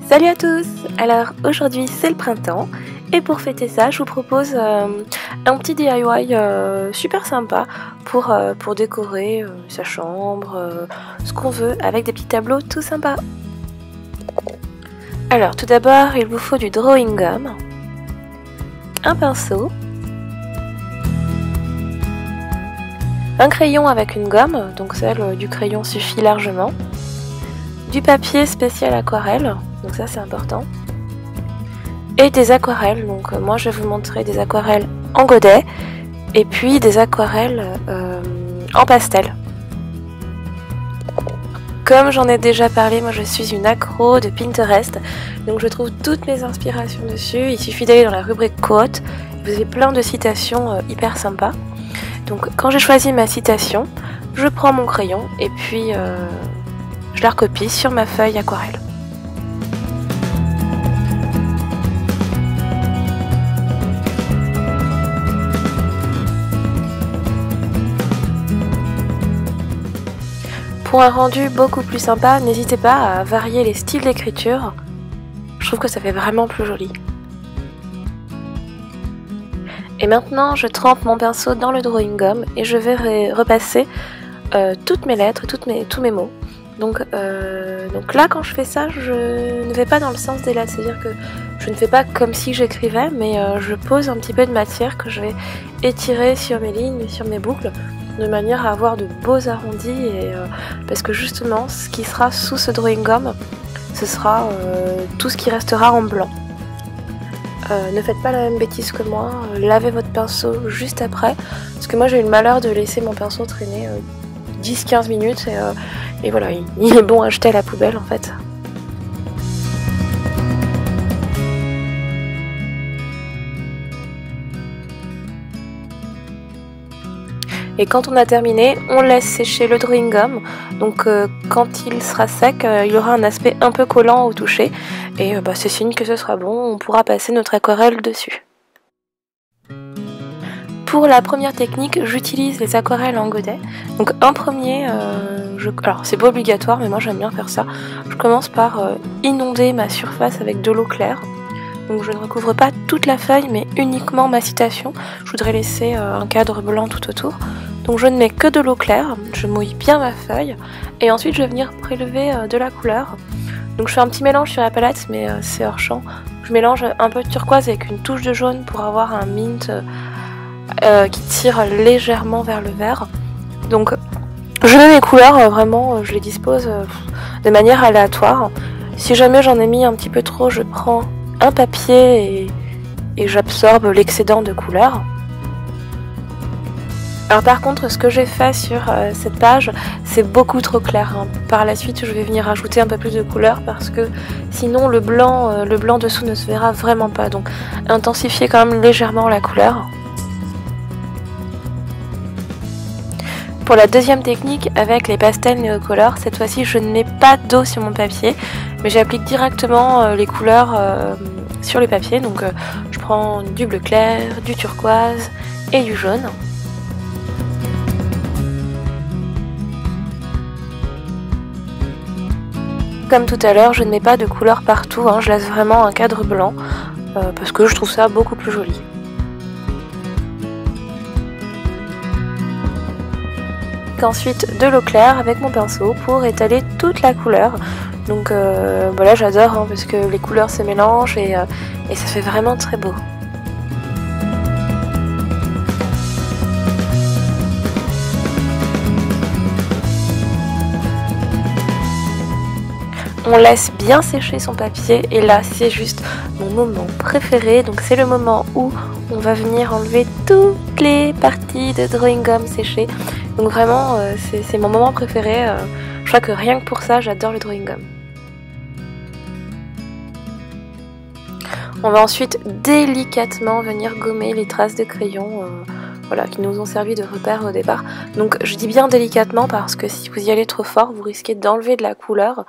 Salut à tous! Alors aujourd'hui c'est le printemps et pour fêter ça je vous propose un petit DIY super sympa pour décorer sa chambre, ce qu'on veut avec des petits tableaux tout sympas. Alors tout d'abord il vous faut du drawing gum, un pinceau, un crayon avec une gomme, donc celle du crayon suffit largement, du papier spécial aquarelle, donc ça c'est important, et des aquarelles. Donc moi je vais vous montrer des aquarelles en godet et puis des aquarelles en pastel. Comme j'en ai déjà parlé, moi je suis une accro de Pinterest, donc je trouve toutes mes inspirations dessus. Il suffit d'aller dans la rubrique quote, vous avez plein de citations hyper sympas. Donc quand j'ai choisi ma citation, je prends mon crayon et puis je la recopie sur ma feuille aquarelle. Pour un rendu beaucoup plus sympa, n'hésitez pas à varier les styles d'écriture. Je trouve que ça fait vraiment plus joli. Et maintenant, je trempe mon pinceau dans le drawing gum et je vais repasser toutes mes lettres, tous mes mots. Donc là, quand je fais ça, je ne vais pas dans le sens des lettres, c'est-à-dire que je ne fais pas comme si j'écrivais, mais je pose un petit peu de matière que je vais étirer sur mes lignes, sur mes boucles, de manière à avoir de beaux arrondis, et parce que justement, ce qui sera sous ce drawing gum, ce sera tout ce qui restera en blanc. Ne faites pas la même bêtise que moi, lavez votre pinceau juste après, parce que moi j'ai eu le malheur de laisser mon pinceau traîner 10-15 minutes et voilà, il est bon à jeter à la poubelle en fait. Et quand on a terminé, on laisse sécher le drawing gum. Donc quand il sera sec, il aura un aspect un peu collant au toucher. Et c'est signe que ce sera bon, on pourra passer notre aquarelle dessus. Pour la première technique, j'utilise les aquarelles en godet. Donc un premier, alors c'est pas obligatoire, mais moi j'aime bien faire ça. Je commence par inonder ma surface avec de l'eau claire. Donc je ne recouvre pas toute la feuille, mais uniquement ma citation. Je voudrais laisser un cadre blanc tout autour. Donc je ne mets que de l'eau claire, je mouille bien ma feuille, et ensuite je vais venir prélever de la couleur. Donc je fais un petit mélange sur la palette, mais c'est hors champ. Je mélange un peu de turquoise avec une touche de jaune pour avoir un mint qui tire légèrement vers le vert. Donc je mets mes couleurs, vraiment je les dispose de manière aléatoire. Si jamais j'en ai mis un petit peu trop, je prends un papier et j'absorbe l'excédent de couleurs. Alors par contre, ce que j'ai fait sur cette page, c'est beaucoup trop clair, hein. Par la suite, je vais venir ajouter un peu plus de couleurs parce que sinon le blanc dessous ne se verra vraiment pas. Donc intensifiez quand même légèrement la couleur. Pour la deuxième technique, avec les pastels néocolores, cette fois-ci je ne mets pas d'eau sur mon papier, mais j'applique directement les couleurs sur le papier. Donc je prends du bleu clair, du turquoise et du jaune. Comme tout à l'heure, je ne mets pas de couleur partout, hein, je laisse vraiment un cadre blanc parce que je trouve ça beaucoup plus joli. Ensuite de l'eau claire avec mon pinceau pour étaler toute la couleur. Donc voilà, j'adore hein, parce que les couleurs se mélangent et ça fait vraiment très beau. On laisse bien sécher son papier et là c'est juste mon moment préféré. Donc c'est le moment où on va venir enlever toutes les parties de drawing gum séchées. Donc vraiment c'est mon moment préféré. Je crois que rien que pour ça j'adore le drawing gum. On va ensuite délicatement venir gommer les traces de crayon voilà, qui nous ont servi de repère au départ. Donc je dis bien délicatement parce que si vous y allez trop fort, vous risquez d'enlever de la couleur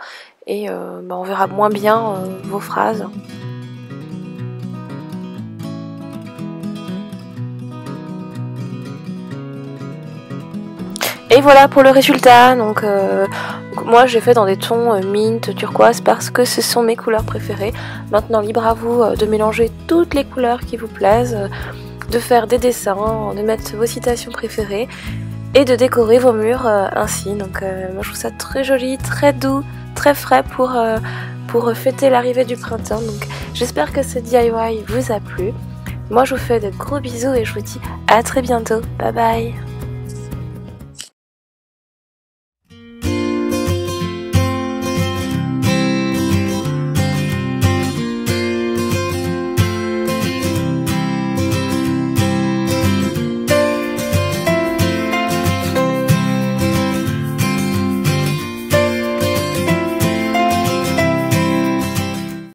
et on verra moins bien vos phrases. Et voilà pour le résultat. Donc moi j'ai fait dans des tons mint, turquoise parce que ce sont mes couleurs préférées. Maintenant libre à vous de mélanger toutes les couleurs qui vous plaisent, de faire des dessins, de mettre vos citations préférées et de décorer vos murs ainsi. Donc moi je trouve ça très joli, très doux, très frais pour fêter l'arrivée du printemps. Donc j'espère que ce DIY vous a plu. Moi je vous fais de gros bisous et je vous dis à très bientôt. Bye bye.